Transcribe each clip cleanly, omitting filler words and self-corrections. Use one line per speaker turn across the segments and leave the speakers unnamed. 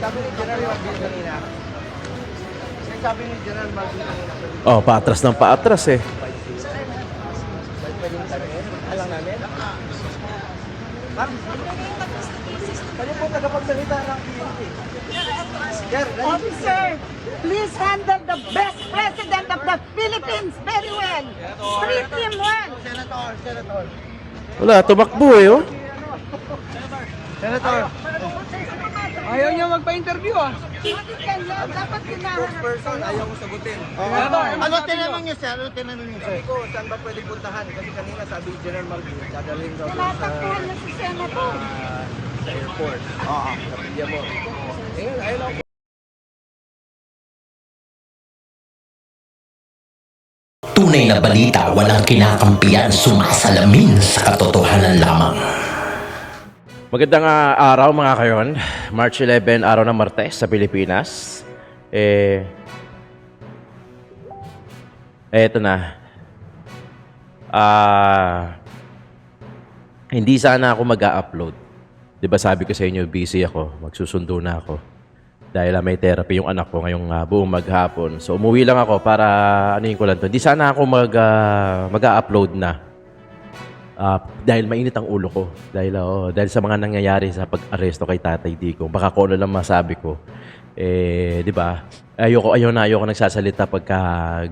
Sabi ni General Marvin kanina. Sabi ni General Marvin kanina.
Oh, paatras ng paatras eh.
Pwedeng sabihin? Alam namin? Ma'am? Kayo po tagapagsalita ng PNP.
Officer, please handle the best president of the Philippines very well. Treat him well.
Senator.
Wala, tumakbo eh oh.
Senator.
Ayaw niya magpa-interview ah.
Bakit ganyan? Dapat hinahanap.
Person, ayaw ko sagutin.
Ano
tinanong niyo, sir? Ano tinanong niyo, sir? Sabi ko, saan ba pwede puntahan? Kasi kanina sabi ni General Marvin, dadalhin daw doon sa,
Tinatakbuhan na si Senator.
sa airport. Oo. Sa pilya mo. Ngayon, ayaw lang po.
Tunay na balita, walang kinakampiyan, sumasalamin sa katotohanan lamang.
Magandang araw mga kayon. March 11, araw ng Martes sa Pilipinas. Eto na. Hindi sana ako mag-a-upload. Diba sabi ko sa inyo, busy ako. Magsusundo na ako. Dahil may therapy yung anak ko ngayong buong maghapon. So umuwi lang ako para anuhin ko lang to. Hindi sana ako mag-a-upload na. Dahil mainit ang ulo ko. Dahil sa mga nangyayari sa pag-aresto kay Tatay Digong. Baka kung ano lang masabi ko. Di ba? Ayoko nagsasalita pagka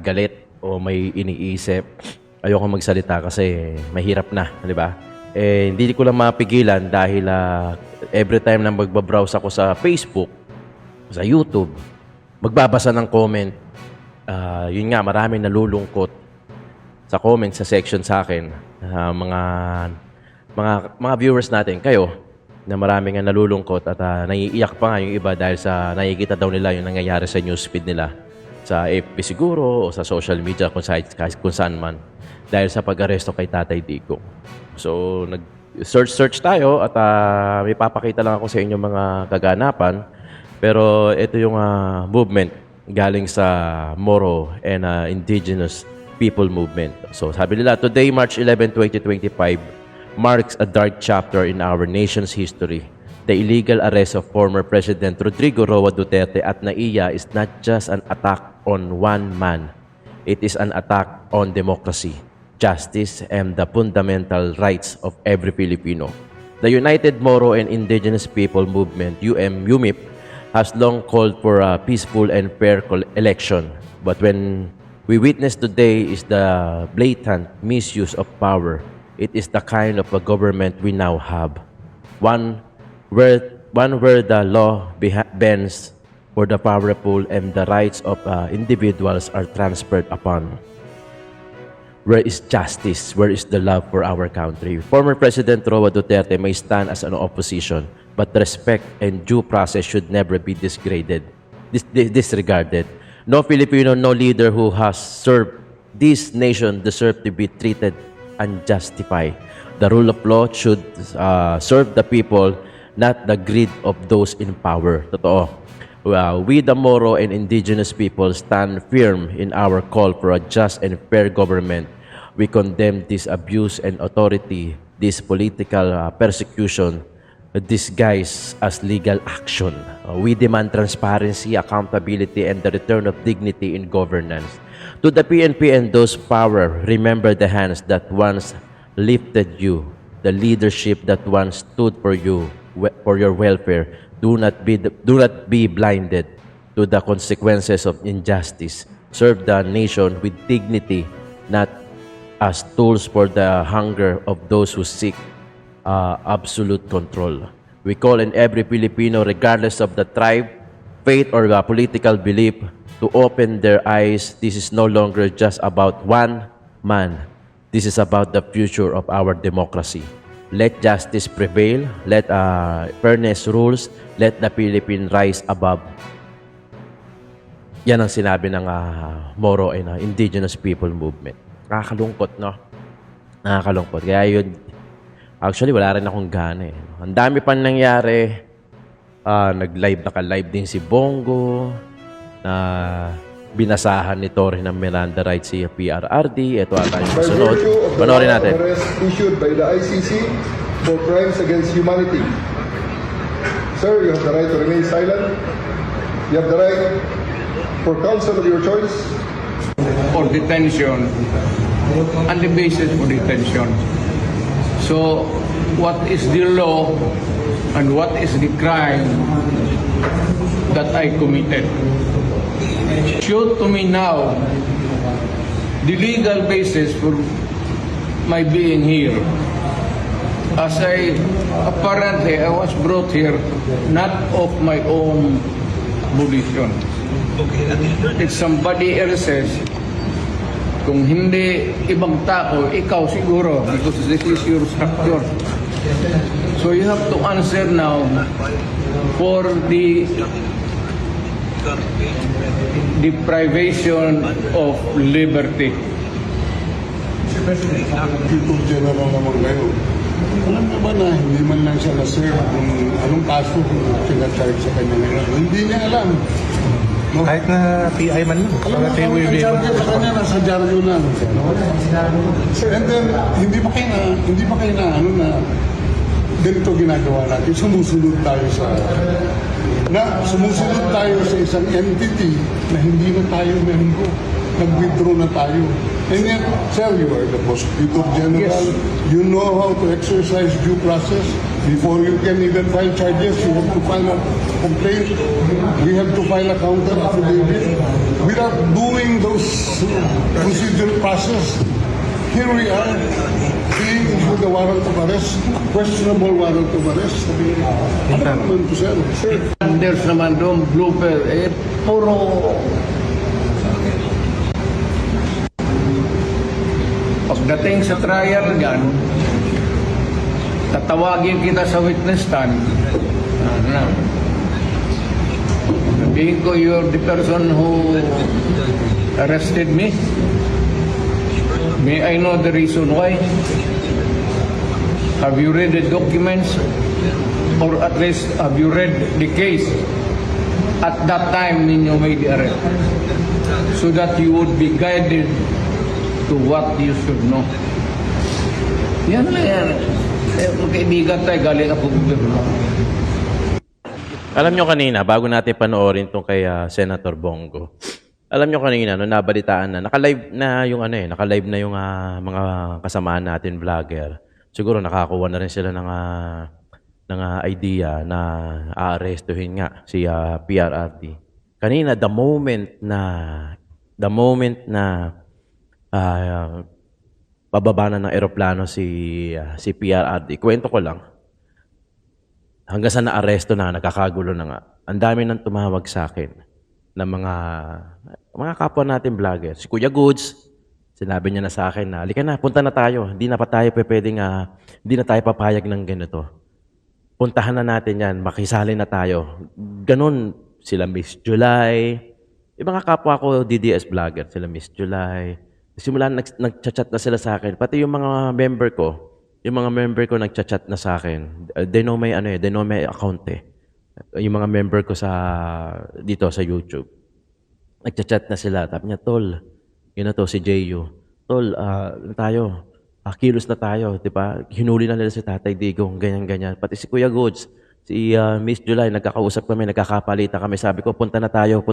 galit o may iniisip. Ayoko magsalita kasi mahirap na, di ba? Hindi ko lang mapigilan dahil every time na magbabrowse ako sa Facebook, sa YouTube, magbabasa ng comment. Yun nga, maraming nalulungkot sa comment, sa section sa akin. Mga viewers natin, kayo, na maraming nalulungkot at naiiyak pa nga yung iba dahil sa nakikita daw nila yung nangyayari sa newsfeed nila. Sa FB siguro o sa social media kung saan man. Dahil sa pag-aresto kay Tatay Digong. So, nag-search tayo at may papakita lang ako sa inyo mga kaganapan. Pero ito yung movement galing sa Moro and Indigenous People Movement. So sabi nila, today, March 11, 2025, marks a dark chapter in our nation's history. The illegal arrest of former President Rodrigo Roa Duterte at NAIA is not just an attack on one man. It is an attack on democracy, justice, and the fundamental rights of every Filipino. The United Moro and Indigenous People Movement, UMIP, has long called for a peaceful and fair election. But when we witness today is the blatant misuse of power. It is the kind of a government we now have. One where the law bends for the powerful and the rights of individuals are transferred upon. Where is justice? Where is the love for our country? Former President Roa Duterte may stand as an opposition, but respect and due process should never be disregarded. No Filipino, no leader who has served this nation deserve to be treated unjustified. The rule of law should serve the people, not the greed of those in power. Totoo. We, the Moro and Indigenous people, stand firm in our call for a just and fair government. We condemn this abuse and authority, this political persecution, disguised as legal action. We demand transparency, accountability, and the return of dignity in governance. To the PNP and those power, remember the hands that once lifted you, the leadership that once stood for you, for your welfare. Do not be blinded to the consequences of injustice. Serve the nation with dignity, not as tools for the hunger of those who seek absolute control. We call on every Filipino, regardless of the tribe, faith, or political belief, to open their eyes. This is no longer just about one man. This is about the future of our democracy. Let justice prevail. Let fairness rules. Let the Philippines rise above. Yan ang sinabi ng Moro and Indigenous People Movement. Nakakalungkot, no? Nakakalungkot. Kaya yun, actually, wala rin akong gana eh. Ang dami pa nangyari. Naka-live din si Bongo. Binasahan ni Torre ng Miranda rights si PRRD. Ito ata yung sunod. Panoorin natin.
Arrest issued by the ICC for crimes against humanity. Sir, you have the right to remain silent. You have the right for counsel of your choice.
Or detention and the basis for detention. So, what is the law and what is the crime that I committed? Show to me now the legal basis for my being here. As apparently I was brought here not of my own volition. It's somebody else's. Kung hindi ibang tao, ikaw siguro, because this is your structure. So you have to answer now for the deprivation of liberty.
Tito General naman kayo. Alam naman na hindi man lang siya na-serve kung anong kaso kung sinacharge sa kanya ngayon. Hindi niya alam. No?
Kahit na PI man lang.
Alam mo, ang charge sa kanya nasa dyaryo na. And then, hindi ba kayo na, ano na, ganito ginagawa natin, sumusunod tayo sa isang entity na hindi na tayo member. Nag-withdraw na tayo. And yet, sir, you are the Prosecutor General. Yes. You know how to exercise due process. Before you can even file charges, you have to file a complaint. We have to file a counter affidavit. Without doing those procedural process, here we are, being issued a warrant of arrest, questionable warrant of arrest. Ano naman to, sir?
There's naman doon blooper, puro pagdating sa trial yan, tatawagin kita sa witness stand. Sabihin ko, you're the person who arrested me. May I know the reason why? Have you read the documents? Or at least, have you read the case? At that time, ninyo made the arrest. So that you would be guided to what you should know. Yan lang yan. Kaibigan tayo, galing ako gobyerno.
Alam nyo kanina, bago natin panoorin itong kay Senator Bongo, alam nyo kanina, no, nabalitaan na, naka-live na yung mga kasamaan natin vlogger. Siguro nakakuha na rin sila ng idea na aarestuhin nga si PRRD. Kanina, the moment na pababa na ng eroplano si PRRD, kwento ko lang, hanggang sa naaresto na, nagkakagulo na nga, ang dami nang tumawag sa akin ng mga kapwa natin vlogger. Si Kuya Goods, sinabi niya na sa akin na, halika na, punta na tayo. Hindi na tayo papayag ng ganito. Puntahan na natin yan, makisali na tayo. Ganon, sila Miss July, yung mga kapwa ko DDS vlogger, sila Miss July. Simula nagchat na sila sa akin, pati yung mga member ko nagchat na sa akin. They know my account eh. Yung mga member ko dito sa YouTube. Nagchat na sila. Sabi niya, Tol, yun na to, si JU. Tol, kilos na tayo, di ba? Hinuli na nila si Tatay Digong, ganyan-ganyan. Pati si Kuya Goods, si Miss July, nagkakausap kami, nagkakapalita kami. Sabi ko, punta na tayo.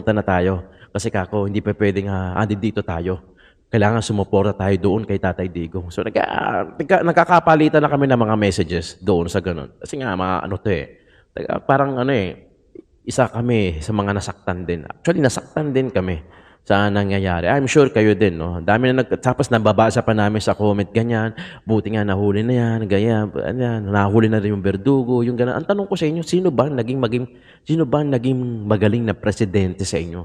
Kasi kako, hindi pa pwedeng dito tayo. Kailangan sumuporta tayo doon kay Tatay Digong. So, nagkakapalitan na kami ng mga messages doon sa ganun. Kasi nga, parang isa kami sa mga nasaktan din. Actually, nasaktan din kami sa nangyayari. I'm sure kayo din, no? Dami na tapos nababasa pa namin sa comment, ganyan. Buti nga, nahuli na yan, ganyan. Nahuli na rin yung Verdugo, yung ganyan. Ang tanong ko sa inyo, sino ba naging magaling na presidente sa inyo?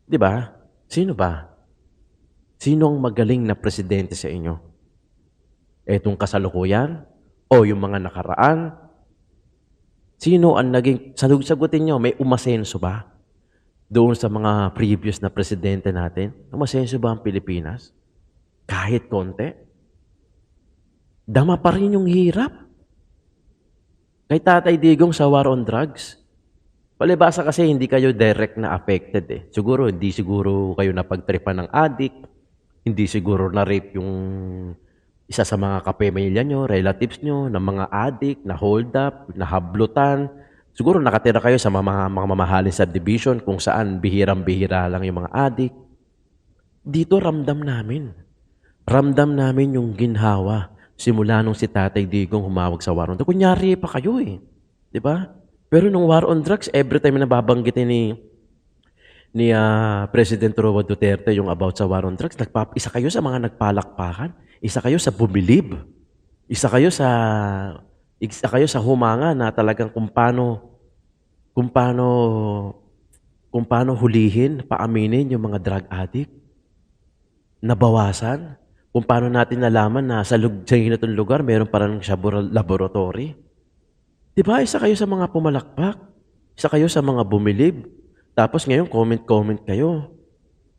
Di ba? Sino ba? Sino ang magaling na presidente sa inyo? Etong kasalukuyan? O yung mga nakaraan? Sino ang naging... Sagutin nyo, may umasenso ba? Doon sa mga previous na presidente natin? Umasenso ba ang Pilipinas? Kahit konti? Dama pa rin yung hirap. Kay Tatay Digong sa war on drugs. Palibasa kasi hindi kayo direct na affected eh. Hindi siguro kayo napagtripan ng addict. Hindi siguro na-rape yung isa sa mga kapamilya nyo, relatives nyo, ng mga addict, na hold up, na hablutan. Siguro nakatira kayo sa mga mamahaling subdivision kung saan bihirang-bihira lang yung mga addict. Dito ramdam namin. Ramdam namin yung ginhawa simula nung si Tatay Digong humawag sa war on drugs. Kunyari pa kayo eh. Di ba? Pero nung war on drugs, every time na babanggitin ni President Roa Duterte yung about sa war on drugs, isa kayo sa mga nagpalakpakan, isa kayo sa bumilib, isa kayo sa humanga na talagang kung paano hulihin, paaminin yung mga drug addict, nabawasan, kung paano natin nalaman na sa hinatong lugar meron parang laboratory. Di ba? Isa kayo sa mga pumalakpak, isa kayo sa mga bumilib, tapos ngayon, comment kayo.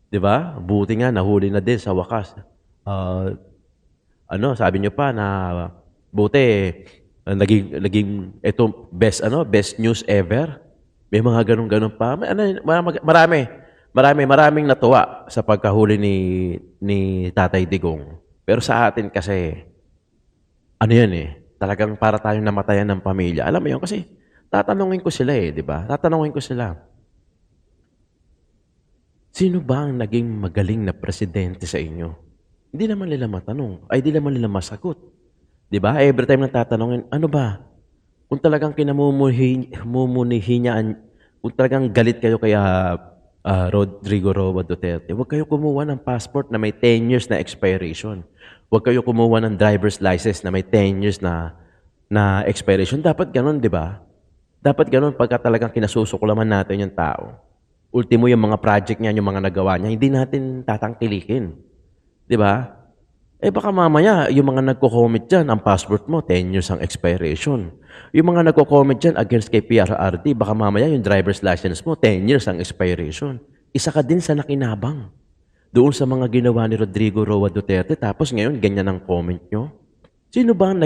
Di ba? Buti nga, nahuli na din sa wakas. Sabi nyo pa na buti, naging ito best news ever. May mga ganun pa. Maraming natuwa sa pagkahuli ni Tatay Digong. Pero sa atin kasi, talagang para tayong namatayan ng pamilya. Alam mo yun, kasi tatanungin ko sila di ba? Tatanungin ko sila. Sino ba ang naging magaling na presidente sa inyo? Hindi naman nila matanong. Ay, hindi naman nila masagot. Di ba? Every time na tatanungin, ano ba? Kung talagang kinamumunihinyan, kung talagang galit kayo kaya Rodrigo Roa Duterte, huwag kayo kumuha ng passport na may 10 years na expiration. Huwag kayo kumuha ng driver's license na may 10 years na expiration. Dapat ganun, di ba? Dapat ganun pagka talagang kinasusuklaman natin yung tao. Ultimo yung mga project niya, yung mga nagawa niya, hindi natin tatangkilikin. Di ba? Baka mamaya, yung mga nagko-comment dyan, ang passport mo, 10 years ang expiration. Yung mga nagko-comment dyan against kay PRRD, baka mamaya yung driver's license mo, 10 years ang expiration. Isa ka din sa nakinabang doon sa mga ginawa ni Rodrigo Roa Duterte, tapos ngayon, ganyan ang comment nyo. Sino ba ang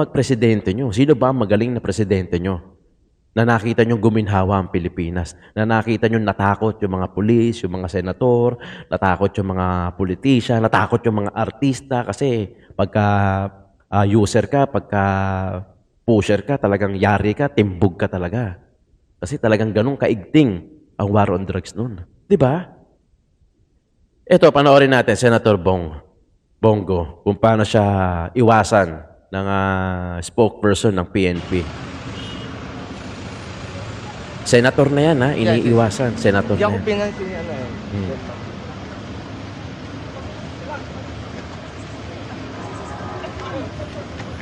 magpresidente nyo? Sino ba ang magaling na presidente nyo? Na nakita nyo guminhawa ang Pilipinas, na nakita nyo natakot yung mga pulis, yung mga senator, natakot yung mga politisyan, natakot yung mga artista kasi pagka user ka, pagka pusher ka, talagang yari ka, timbog ka talaga. Kasi talagang ganun kaigting ang war on drugs noon. Di ba? Ito, panoorin natin, Senator Bongo, kung paano siya iwasan ng spokesperson ng PNP. Senator na yan, iniiwasan. Senator
Hindi
na
ako
yan.
pinansin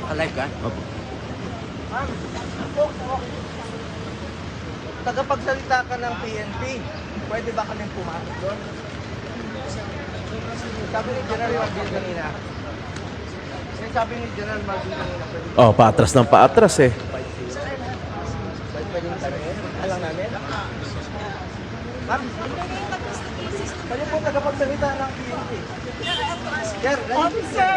Alive ka?
Tagapagsalita ka ng PNP, pwede ba kaming pumasok doon? Sabi ni General Martin kanina. Sabi ni General Martin kanina, pwede
Paatras ng paatras eh.
pwede kami. Alam namin. Ma'am, kayo po tagapagsalita ng PNP. Sir,
Officer,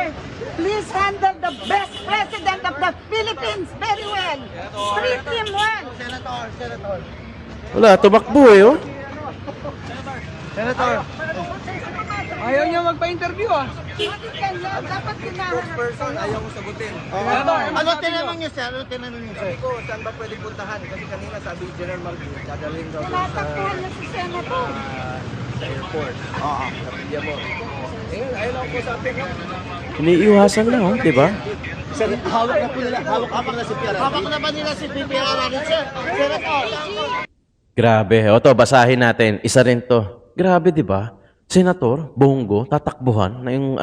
please handle the best president of the Philippines very well. Treat him well.
Senator.
Wala, tumakbo eh, oh.
Senator.
Ayaw niya magpa-interview
Bakit ganyan? Dapat kinaharap.
Spokesperson, ayaw ko sagutin.
Ano tinanong niyo, sir?
Sabi ko, saan ba pwede puntahan? Kasi kanina sabi ni General Martin, dadalhin daw doon
Tinatakbuhan niya si Senator.
sa airport. Oo. Sa media mo. Ngayon, ayaw lang ko sa atin.
Iniiwasan lang, oh, di ba?
Sir, hawak na po nila. Hawak na si PRRD. Hawak na ba nila si PRRD, sir? Senator.
Grabe. O to, basahin natin. Isa rin to. Grabe, di ba? Senator, Bongo, tatakbuhan na yung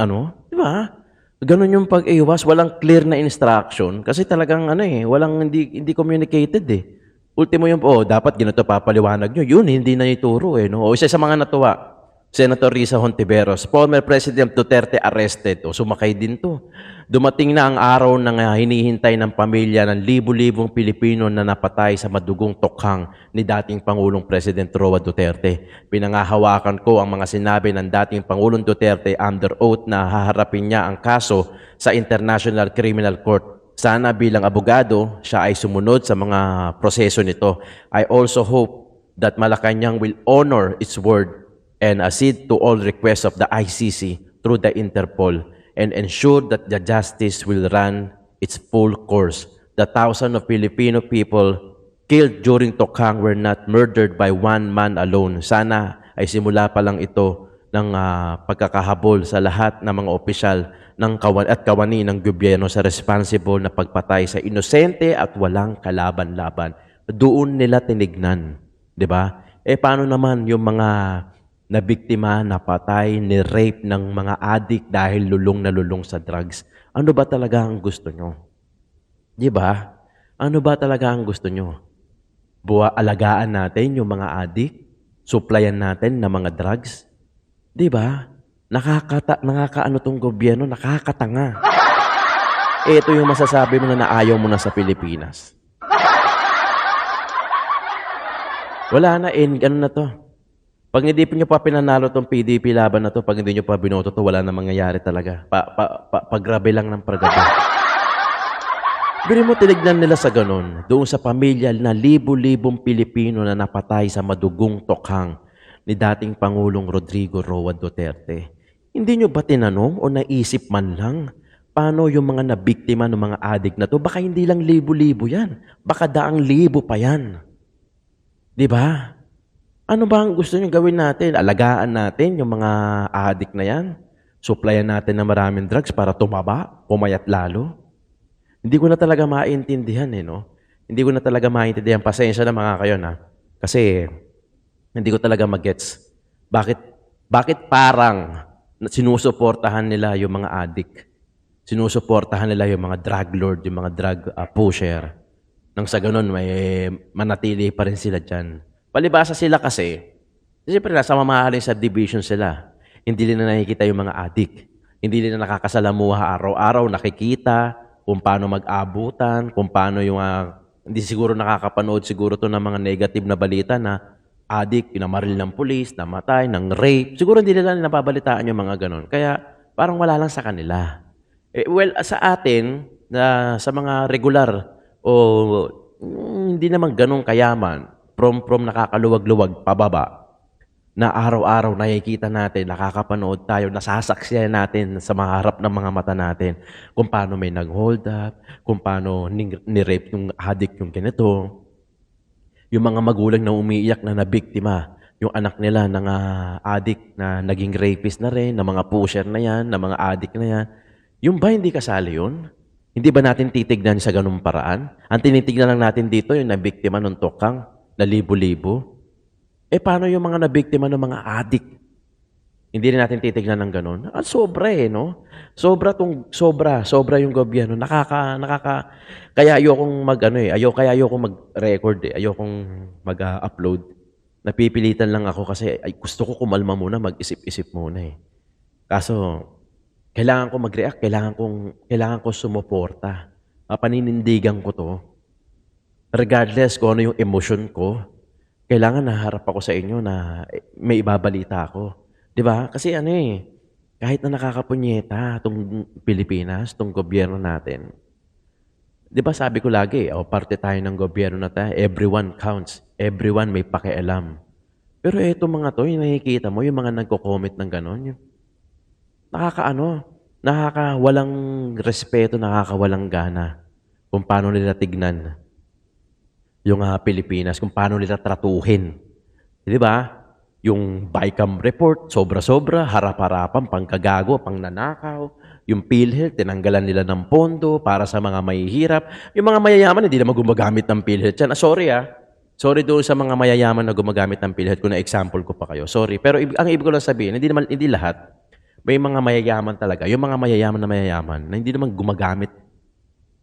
di ba? Ganun yung pag-iwas, walang clear na instruction kasi talagang walang hindi communicated eh. Ultimo yung dapat ganito papaliwanag nyo. Yun, hindi na ituro no. O isa sa mga natuwa, Senator Risa Hontiveros, former President Duterte arrested. O sumakay din to. Dumating na ang araw na hinihintay ng pamilya ng libu-libong Pilipino na napatay sa madugong tokhang ni dating Pangulong President Roa Duterte. Pinangahawakan ko ang mga sinabi ng dating Pangulong Duterte under oath na haharapin niya ang kaso sa International Criminal Court. Sana bilang abogado, siya ay sumunod sa mga proseso nito. I also hope that Malacanang will honor its word and accede to all requests of the ICC through the Interpol. and ensure that the justice will run its full course. The thousands of Filipino people killed during Tokhang were not murdered by one man alone. Sana ay simula pa lang ito ng pagkakahabol sa lahat ng mga opisyal at kawani ng gobyerno sa responsible na pagpatay sa inosente at walang kalaban-laban. Doon nila tinignan, di ba? Paano naman yung mga nabiktima, napatay, ni-rape ng mga addict dahil lulong na lulong sa drugs? Ano ba talaga ang gusto nyo? Di ba? Ano ba talaga ang gusto nyo? Alagaan natin yung mga addict? Supplyan natin ng mga drugs? Di ba? Nakakaano tong gobyerno, nakakatanga. Ito yung masasabi mo na naayaw mo na sa Pilipinas. Wala na, ano na to. Pag hindi nyo pa pinanalo tong PDP laban na to, pag hindi nyo pa binoto to, wala na mangyayari talaga. Paggrabe lang ng paggrabe. Bili mo, tinignan nila sa ganun. Doon sa pamilya na libo-libong Pilipino na napatay sa madugong Tokhang ni dating Pangulong Rodrigo Roa Duterte. Hindi nyo ba tinanong o naisip man lang paano yung mga nabiktima ng mga addict na to? Baka hindi lang libo-libo yan. Baka daang libo pa yan. Di ba? Ano ba ang gusto nyo gawin natin? Alagaan natin yung mga addict na yan? Supplyan natin ng maraming drugs para tumaba, pumayat lalo? Hindi ko na talaga maintindihan no? Hindi ko na talaga maintindihan. Pasensya na mga kayo na. Kasi hindi ko talaga magets. Bakit parang sinusuportahan nila yung mga addict? Sinusuportahan nila yung mga drug lord, yung mga drug pusher. Nang sa ganun, may manatili pa rin sila dyan. Palibasa sila kasi, siyempre nasa mamahaling subdivision sila. Hindi nila nakikita yung mga addict. Hindi nila nakakasalamuha araw-araw, nakikita kung paano mag-abutan, kung paano yung hindi siguro nakakapanood siguro to ng mga negative na balita na addict, pinamaril ng pulis, namatay, ng rape. Siguro hindi nila napabalitaan yung mga ganon. Kaya parang wala lang sa kanila. Well, sa atin, sa mga regular o hindi naman ganong kayaman, from nakakaluwag-luwag pababa, na araw-araw nakikita natin, nakakapanood tayo, nasasaksiyan natin sa mga harap ng mga mata natin kung paano may nag-hold up, kung paano ni-rape yung addict yung ganito. Yung mga magulang na umiiyak na nabiktima, yung anak nila ng addict na naging rapist na rin, ng mga pusher na yan, ng mga addict na yan. Yung ba hindi kasali yun? Hindi ba natin titignan sa ganung paraan? Ang tinitignan lang natin dito, yung nabiktima ng Tokhang, na libo-libo. Paano yung mga nabiktima ng mga addict? Hindi rin natin titignan ng ganun. Sobra no? Sobra yung gobyerno. Kaya ayokong ayokong mag-record ayokong mag-upload. Napipilitan lang ako kasi gusto ko kumalma muna, mag-isip-isip muna Kaso, kailangan ko mag-react, kailangan ko sumuporta. Paninindigan ko to. Regardless kung ano yung emotion ko, kailangan naharap ako sa inyo na may ibabalita ako. Di ba? Kasi kahit na nakakapunyeta itong Pilipinas, itong gobyerno natin. Di ba sabi ko lagi, parte tayo ng gobyerno na tayo, everyone counts. Everyone may pakialam. Pero eto mga to, yung nakikita mo, yung mga nagko-comment ng gano'n, nakakawalang respeto, nakakawalang gana kung paano nila tignan yung Pilipinas, kung paano nila tratuhin. Di ba? Yung BICAM report, sobra-sobra, harap-harapan, pangkagago, pangnanakaw. Yung PhilHealth, tinanggalan nila ng pondo para sa mga mahihirap. Yung mga mayayaman, hindi naman gumagamit ng PhilHealth yan. Sorry doon sa mga mayayaman na gumagamit ng PhilHealth kung na-example ko pa kayo. Sorry. Pero ang ibig ko lang sabihin, hindi lahat. May mga mayayaman talaga. Yung mga mayayaman na hindi naman gumagamit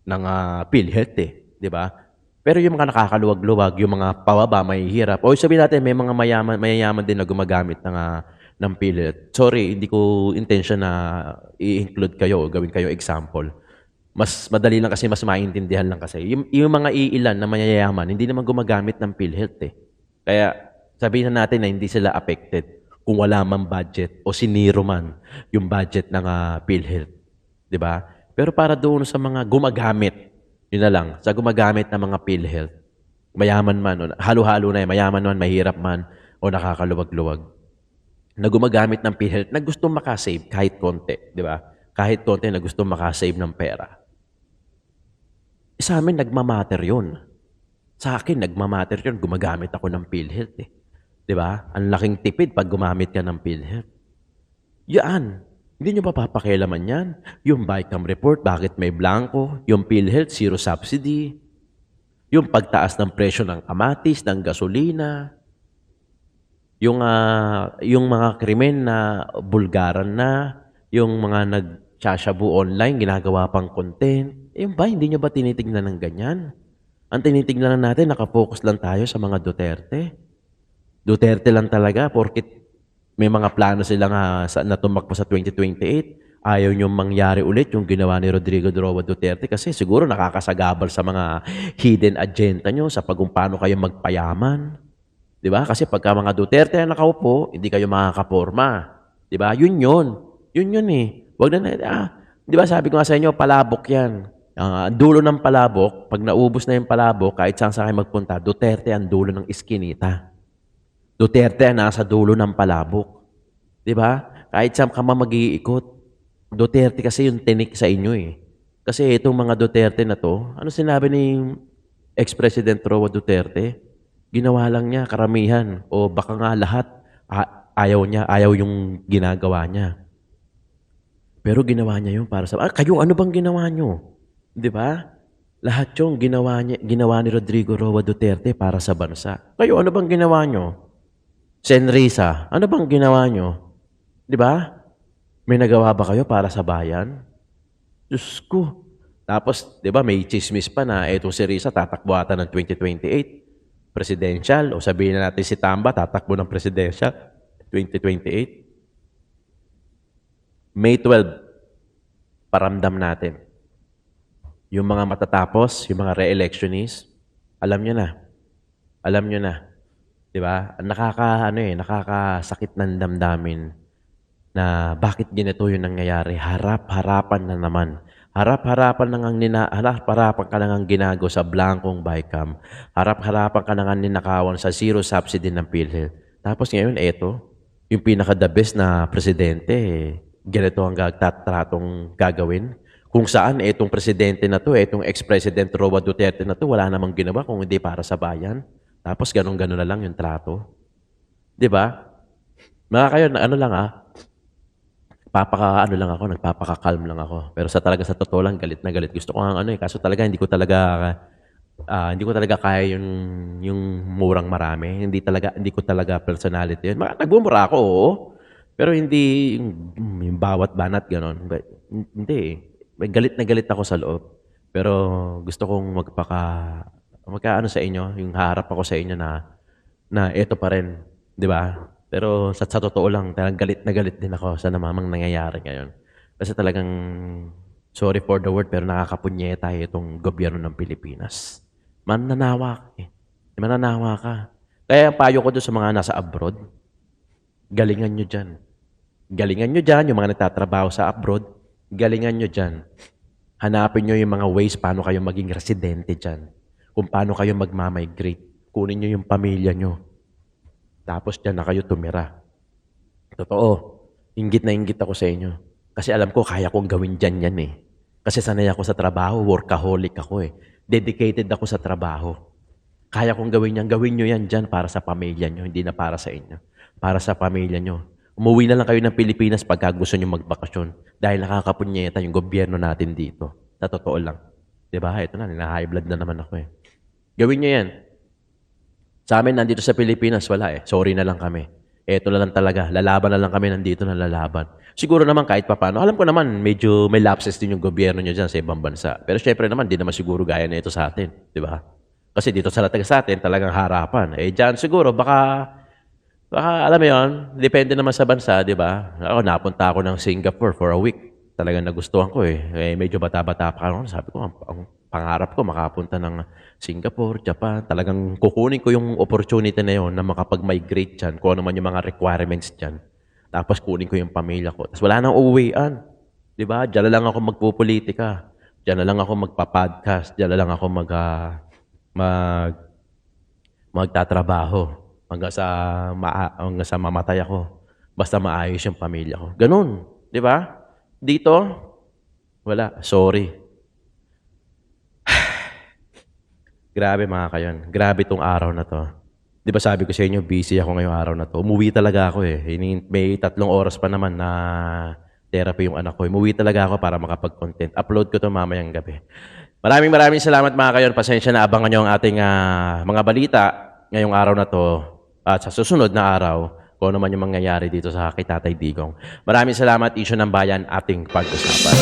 ng PhilHealth Di ba? Pero yung mga nakakaluwag-luwag, yung mga pababa, mahihirap. O sabihin natin, may mga mayayaman din na gumagamit ng PhilHealth. Sorry, hindi ko intention na i-include kayo, gawin kayo example. Mas madali lang kasi, mas maintindihan lang kasi. Yung mga iilan na mayayaman, hindi naman gumagamit ng PhilHealth Kaya sabihin natin na hindi sila affected kung wala man budget o siniro man yung budget ng PhilHealth. Di ba? Pero para doon sa mga gumagamit, yun na lang, sa gumagamit ng mga PhilHealth, mayaman man, o halo-halo na mayaman man, mahirap man, o nakakaluwag-luwag, na gumagamit ng PhilHealth na gustong makasave kahit konti, di ba? kahit konti na gusto makasave ng pera. Sa amin, nagmamatter yun. Sa akin, nagmamatter yun. Gumagamit ako ng PhilHealth eh. Di ba? Ang laking tipid pag gumamit ka ng PhilHealth. Yan. Hindi nyo ba papakialaman yan? Yung BICAM report, bakit may blanco? Yung PhilHealth, zero subsidy. Yung pagtaas ng presyo ng kamatis, ng gasolina. Yung mga krimen na bulgaran na. Yung mga nag-shashabu online, ginagawa pang content. Yung ba, hindi nyo ba tinitignan ng ganyan? Ang tinitignan natin, nakapokus lang tayo sa mga Duterte. Duterte lang talaga, porkit may mga plano sila na tumakbo sa 2028. Ayaw nyo mangyari ulit yung ginawa ni Rodrigo Roa Duterte kasi siguro nakakasagabal sa mga hidden agenda nyo sa paano kayo magpayaman. Di ba? Kasi pagka mga Duterte na nakaupo, hindi kayo makakaporma. Di ba? Yun yun. Yun yun eh. Wag na, di ba sabi ko nga sa inyo, palabok yan. Ang dulo ng palabok, pag naubos na yung palabok, kahit saan sa kayo magpunta, Duterte ang dulo ng iskinita. Duterte ang nasa dulo ng palabok. Di ba? Kahit saan ka mag-iikot. Duterte kasi yung tinik sa inyo eh. Kasi itong mga Duterte na to, ano sinabi ni ex-president Roa Duterte? Ginawa lang niya karamihan o baka nga lahat ayaw yung ginagawa niya. Pero ginawa niya yun para sa... kayo, ano bang ginawa niyo? Di ba? Lahat yung ginawa ni Rodrigo Roa Duterte para sa bansa. Kayo, ano bang ginawa niyo? Senrisa, ano bang ginawa niyo? Di ba? May nagawa ba kayo para sa bayan? Diyos ko. Tapos, di ba, may chismis pa na etong si Risa tatakbo ata ng 2028. Presidential. O sabihin na natin si Tamba tatakbo ng presidential 2028. May 12, paramdam natin. Yung mga matatapos, yung mga re-electionists, alam nyo na. Alam nyo na. Di ba? Nakakasakit ng damdamin na bakit ganito yung nangyayari. Harap-harapan na naman. Harap-harapan ka na ngang ginago sa blankong BICAM. Harap-harapan ka na ngang ninakawan sa zero subsidy ng PhilHealth. Tapos ngayon, eto, yung pinaka-the best na presidente, ganito ang tatratong gagawin. Kung saan etong presidente na to, etong ex-president Roa Duterte na to, wala namang ginawa kung hindi para sa bayan. Tapos ganun-ganun na lang yung trato. Di ba? Mga kayo, nagpapaka-calm lang ako. Pero sa totoo lang, galit na galit. Gusto ko kaso talaga hindi ko talaga kaya yung murang marami. Hindi ko talaga personality yun. Nagbumura ako, oo. Pero hindi yung bawat banat gano'n. Hindi eh. Galit na galit ako sa loob. Pero gusto kong magkaano sa inyo, yung harap ako sa inyo na eto pa rin, di ba? Pero sa totoo lang, talagang galit na galit din ako sa namamang nangyayari ngayon. Kasi talagang, sorry for the word, pero nakakapunyeta itong gobyerno ng Pilipinas. Mananawa ka eh. Mananawa ka. Kaya ang payo ko doon sa mga nasa abroad, galingan nyo dyan. Galingan nyo dyan, yung mga nagtatrabaho sa abroad, galingan nyo dyan. Hanapin nyo yung mga ways paano kayo maging residente dyan. Kung paano kayo magmamigrate. Kunin nyo yung pamilya nyo. Tapos dyan na kayo tumira. Totoo. Inggit na inggit ako sa inyo. Kasi alam ko, kaya kong gawin dyan yan eh. Kasi sanay ako sa trabaho, workaholic ako eh. Dedicated ako sa trabaho. Kaya kong gawin yan. Gawin nyo yan dyan para sa pamilya nyo, hindi na para sa inyo. Para sa pamilya nyo. Umuwi na lang kayo ng Pilipinas pagka gusto nyo magbakasyon. Dahil nakakapunyeta yung gobyerno natin dito. Sa totoo lang. Diba? Ito na, high blood na naman ako eh. Gawin nyo yan. Sa amin, nandito sa Pilipinas, wala eh. Sorry na lang kami. Eto na lang talaga. Lalaban na lang kami nandito na lalaban. Siguro naman kahit papano. Alam ko naman, medyo may lapses din yung gobyerno nyo dyan sa ibang bansa. Pero syempre naman, di naman siguro gaya na ito sa atin. Di ba? Kasi dito sa atin, talagang harapan. Eh, dyan siguro, baka alam mo yun, depende naman sa bansa, di ba? Ako, napunta ako ng Singapore for a week. Talagang nagustuhan ko eh. Medyo bata-bata pa ako. Sabi ko, ang pangarap ko makapunta ng Singapore, Japan. Talagang kukunin ko yung opportunity na yun na makapag-migrate dyan, kung ano man yung mga requirements dyan. Tapos kunin ko yung pamilya ko. Tapos wala nang uuwian. Di ba? Diyan na lang ako magpupolitika. Diyan na lang ako magpa-podcast. Diyan na lang ako magtatrabaho. Hanggang sa mamatay ako. Basta maayos yung pamilya ko. Ganun. Di ba? Dito, wala. Sorry. Grabe mga kayon. Grabe tong araw na to. Di ba sabi ko sa inyo, busy ako ngayong araw na to. Umuwi talaga ako eh. May 3 oras pa naman na therapy yung anak ko. Umuwi talaga ako para makapag-content. Upload ko to mamayang gabi. Maraming salamat mga kayon. Pasensya na, abangan nyo ang ating mga balita ngayong araw na to. At sa susunod na araw, kung ano man yung mangyayari dito sa kay Tatay Digong. Maraming salamat, Issue ng Bayan, ating pag-usapan.